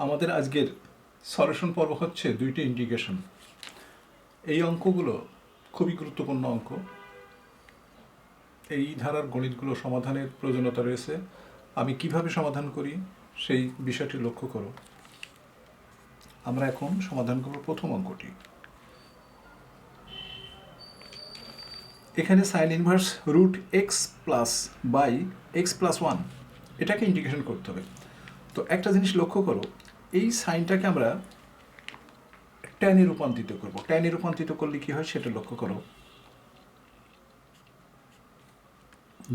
আমাদের আজকের সলিউশন পর্ব হচ্ছে দুইটি ইন্টিগ্রেশন। এই অঙ্কগুলো খুবই গুরুত্বপূর্ণ অঙ্ক। এই ধারার গণিতগুলো সমাধানের প্রয়োজনীয়তা রয়েছে। আমি কিভাবে সমাধান করি সেই বিষয়টি লক্ষ্য করো। আমরা এখন সমাধান করব প্রথম অঙ্কটি। এখানে sine inverse root x plus by x plus one, এটাকে ইন্টিগ্রেশন করতে হবে। তো একটা জিনিস লক্ষ্য করো, এই সাইনটাকে আমরা ট্যানে রূপান্তরিত করব। ট্যানে রূপান্তরিত করলে কি হয় সেটা লক্ষ্য করো।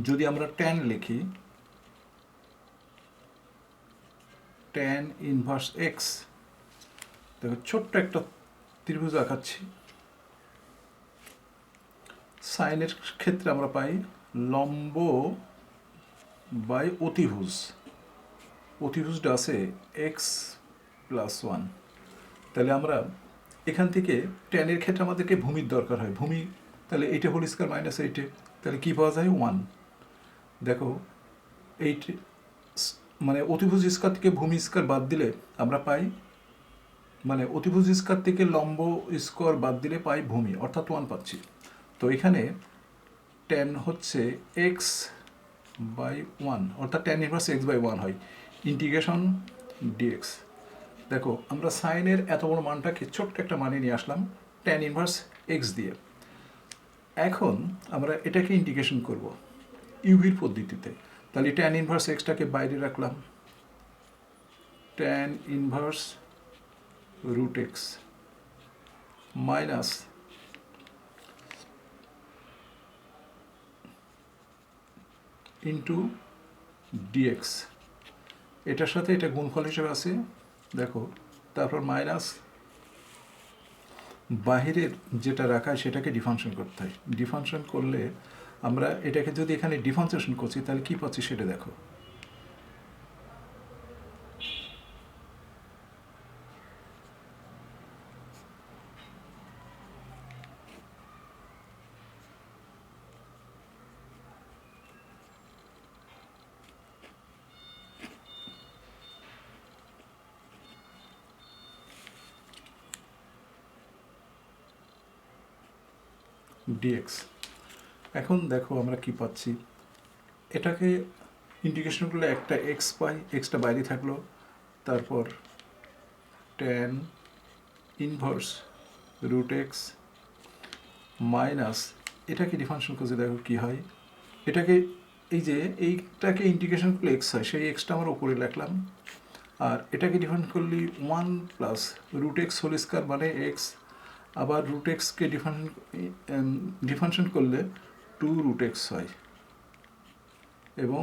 যদি আমরা ট্যান লিখি, ট্যান ইনভার্স এক্স, দেখো ছোট্ট একটা ত্রিভুজ আঁকাচ্ছি। সাইনের ক্ষেত্রে আমরা পাই লম্ব বাই অতিভুজ। অতিভুজটা আছে এক্স প্লাস ওয়ান। তাহলে আমরা এখান থেকে ট্যানের ক্ষেত্রে আমাদেরকে ভূমির দরকার হয়। ভূমি তাহলে এইটে হোল স্কোয়ার মাইনাস এইটে, তাহলে কী পাওয়া যায়? ওয়ান। দেখো এইট মানে অতিভুজ স্কোয়ার থেকে ভূমি স্কোয়ার বাদ দিলে আমরা পাই, মানে অতিভুজ স্কোয়ার থেকে লম্ব স্কোয়ার বাদ দিলে পাই ভূমি, অর্থাৎ ওয়ান পাচ্ছি। তো এখানে ট্যান হচ্ছে এক্স বাই ওয়ান, অর্থাৎ tan inverse x by one হয়। Integration dx. দেখো আমরা সাইনের এত বড় মানটাকে ছোট্ট একটা মানে নিয়ে আসলাম ট্যান ইনভার্স এক্স দিয়ে। এখন আমরা এটাকে ইন্টিগ্রেশন করব ইউভির পদ্ধতিতে। তাহলে ট্যান ইনভার্স এক্সটাকে বাইরে রাখলাম, tan inverse root x minus into dx. এটার সাথে এটা গুণফল হিসেবে আছে, দেখো। তারপর মাইনাস বাহিরের যেটা রাখা সেটাকে ডিফাংশন করতে হয়। ডিফাংশন করলে আমরা এটাকে যদি এখানে ডিফারেন্সিয়েশন করছি তাহলে কী পাচ্ছি সেটা দেখো। ডিএক্স। এখন দেখো আমরা কি পাচ্ছি, এটাকে ইন্টিগ্রেশন করলে একটা এক্স পাই, এক্সটা বাইরে থাকলো। তারপর tan inverse root x minus এটাকে ডিফারেন্সিয়েশন করতে দেখো কী হয়। এটাকে এই যে এইটাকে ইন্টিগ্রেশন করলে এক্স হয়, সেই এক্সটা আমরা উপরে রাখলাম। আর এটাকে ডিফারেন্স করলে one plus root x whole square মানে এক্স। আবার রুট এক্সকে ডিফারেন্সিয়েশন করলে টু রুট এক্স হয় এবং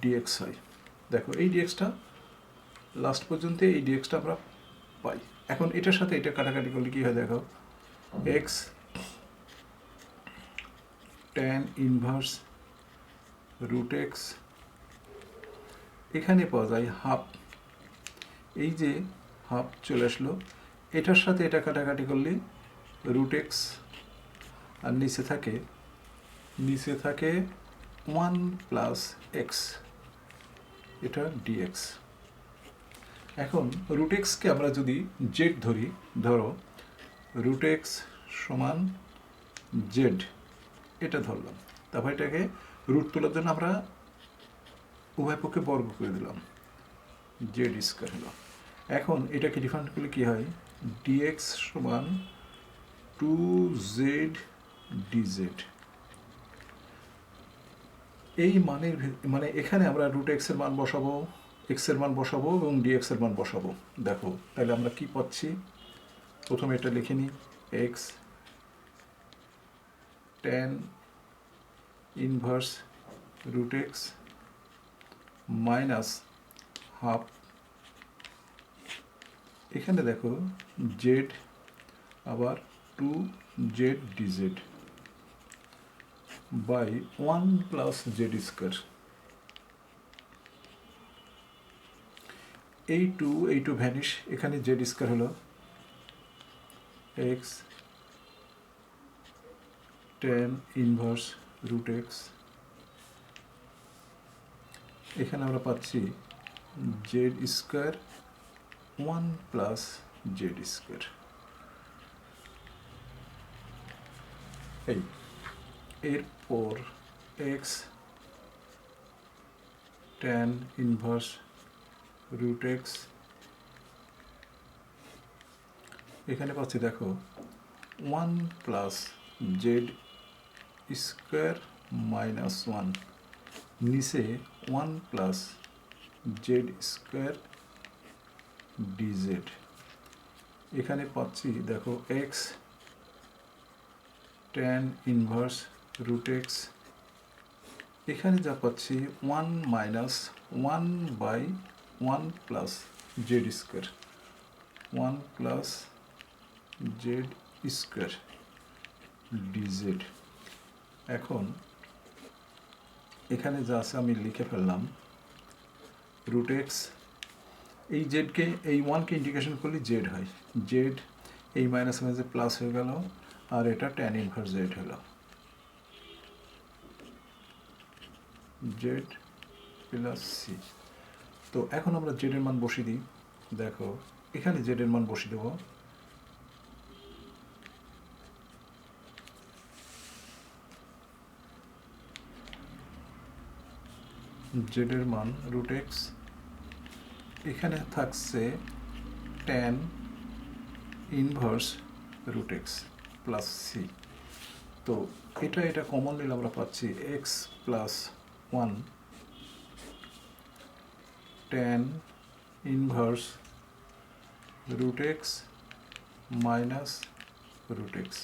ডিএক্স হয়। দেখো এই ডিএক্সটা লাস্ট পর্যন্ত, এই ডিএক্সটা আমরা পাই। এখন এটার সাথে এটা কাটাকাটি করলে কী হয় দেখো, x tan inverse root x, এখানে পাওয়া যায় হাফ। এই যে হাফ চলে আসলো, এটার সাথে এটা কাটাকাটি করলে রুট এক্স, আর নিচে থাকে ওয়ান প্লাস এক্স, এটা ডিএক্স। এখন রুট এক্সকে আমরা যদি জেড ধরি, ধরো রুট এক্স সমান জেড, এটা ধরলাম। তারপর এটাকে রুট তোলার জন্য আমরা উভয় পক্ষে বর্গ করে দিলাম, জেড স্কোয়ার হলো। এখন এটাকে ডিফারেন্ট করলে কী হয়, ডিএক্স সমান টু জেড ডিজেড। এই মানের মানে এখানে আমরা রুট এক্সের মান বসাবো, এক্সের মান বসাবো এবং ডিএক্সের মান বসাবো। দেখো তাহলে আমরা কি পাচ্ছি, প্রথমে এটা লিখে নিই, x tan inverse root x minus half, এখানে দেখো জেড আবার two z dz by one plus z square. এই টু ভ্যানিশ, এখানে জেড স্কোয়ার হলো x tan inverse root x, এখানে আমরা পাচ্ছি z square one plus z square. এই এরপর x tan inverse root x, এখানে পাচ্ছি দেখো one plus z square minus one, নিচে one plus z square dz. এখানে পাচ্ছি দেখো x tan inverse root x, এখানে যা পাচ্ছি one minus one by one plus z square, one plus z square dz. এখন এখানে যা আছে আমি লিখে ফেললাম রুট এক্স, এই জেডকে এই ওয়ানকে ইন্টিগ্রেশন করলে জেড হয়, জেড এই মাইনাস মাইনাসে প্লাস হয়ে গেল, আর এটা ট্যান ইনভার্স জেড হলো, জেড প্লাস সি। তো এখন আমরা জেডের মান বসিয়ে দিই। দেখো এখানে জেডের মান বসিয়ে দেবো, জেডের মান রুট এক্স, এখানে থাকছে tan inverse root x plus c. তো এটা কমন নিলে আমরা পাচ্ছি x plus one tan inverse root x minus root x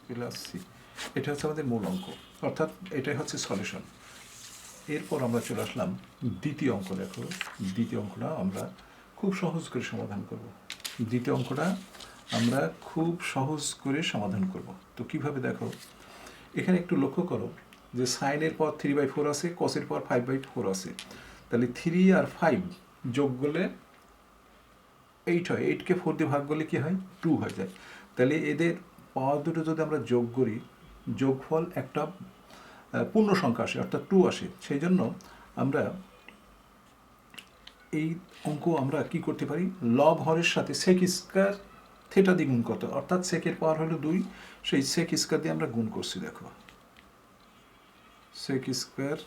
plus c. এটা হচ্ছে আমাদের মূল অঙ্ক, অর্থাৎ এটাই হচ্ছে সলিউশন। এরপর আমরা চলে আসলাম দ্বিতীয় অঙ্ক। দেখো দ্বিতীয় অঙ্কটা আমরা খুব সহজ করে সমাধান করব। দ্বিতীয় অঙ্কটা আমরা খুব সহজ করে সমাধান করব। তো কিভাবে দেখো, এখানে একটু লক্ষ্য করো যে সাইনের পর 3/4 আছে, কসের পর 5/4 আছে, তাহলে 3 আর 5 যোগ করলে 8 হয়, 8কে 4 দিয়ে ভাগ করলে কী হয় 2 হয়ে যায়। তাহলে এদের পাওয়ার দুটো যদি আমরা যোগ করি, যোগফল একটা পূর্ণ সংখ্যা আসে, অর্থাৎ 2 আসে। সেই জন্য আমরা এই অঙ্ক আমরা কি করতে পারি, লব হরের সাথে সেক স্কয়ার থেটা দিয়ে গুণ করতে, অর্থাৎ সেকের পাওয়ার হলো 2, সেই সেক স্কয়ার দিয়ে আমরা গুণ করছি। দেখো সেক স্কয়ার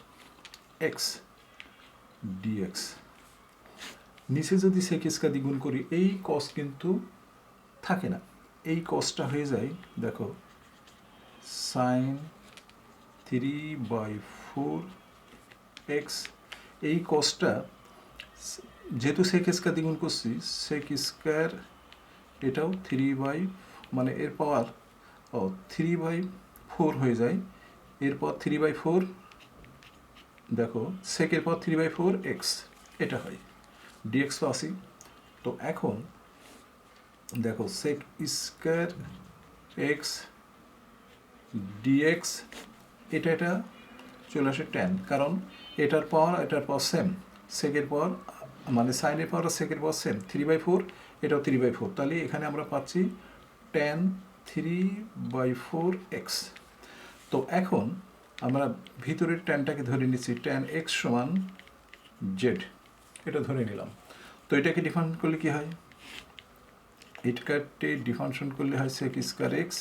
এক্স ডিএক্স, নিচে যদি সেক স্কয়ার দিয়ে গুণ করি এই কস কিন্তু থাকে না, এই কসটা হয়ে যায় দেখো সাইন 3/4 এক্স। এই কসটা যেহেতু সেক স্কয়ার দ্বিগুণ করছি, সেক স্কয়ার এটাও 3 মানে এর পাওয়ার 3/4 হয়ে যায়, এরপর 3/4 দেখো সেকের পর 3/4 এক্স, এটা হয় ডিএক্স তো আসি। তো এখন দেখো সেক স্কয়ার এক্স ডিএক্স, এটা চলে আসে ট্যান, কারণ এটার পাওয়ার সেম, সেকের পর মানে সাইনের পাওয়ার আর সেকের পাওয়ার সেম, 3/4 এটাও 3/4, তাহলে এখানে আমরা পাচ্ছি ট্যান 3/4 এক্স। তো এখন আমরা ভিতরের ট্যানটাকে ধরে নিচ্ছি, ট্যান এক্স সমান জেড, এটা ধরে নিলাম। তো এটাকে ডিফারেন্ট করলে কি হয়, এটাকে ডিফারেন্সিয়েট করলে হয় সেক স্কয়ার এক্স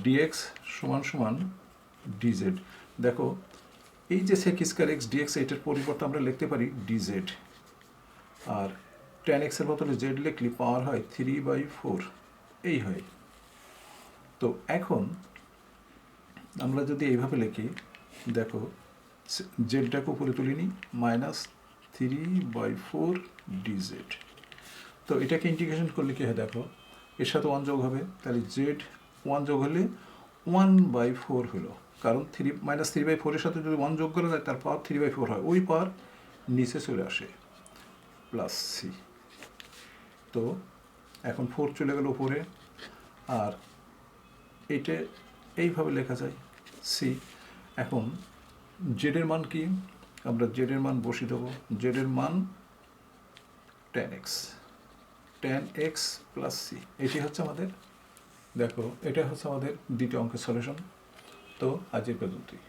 ডিএক্স সমান ডিজেড। দেখো এই যে সেক স্কয়ার এক্স ডিএক্স, এটার পরিবর্তে আমরা লিখতে পারি ডিজেড, আর ট্যান এক্সের বদলে জেড লিখলে পাওয়ার হয় 3/4, এই হয়। তো এখন আমরা যদি এইভাবে লিখি, দেখো জেডটাকে উপরে তুলে নিই, -3/4 ডিজেড। তো এটাকে ইন্টিগ্রেশন করলে কী হয় দেখো, এর সাথে 1 যোগ হবে, তাহলে জেড 1 যোগ হলে 1/4 হলো, কারণ -3/4 এর সাথে যদি 1 যোগ করা যায় তার পাওয়ার 3/4 হয়, ওই পাওয়ার নিচে চলে আসে প্লাস সি। তো এখন 4 চলে গেল উপরে, আর এটা এইভাবে লেখা যায় সি। এখন জেডের মান কি, আমরা জেডের মান বসিয়ে দেবো, জেডের মান tan x প্লাস সি, এটি হচ্ছে আমাদের, দেখো এটা হচ্ছে আমাদের দ্বিতীয় অঙ্কের সলিউশন। তো আজ এই পর্যন্তই।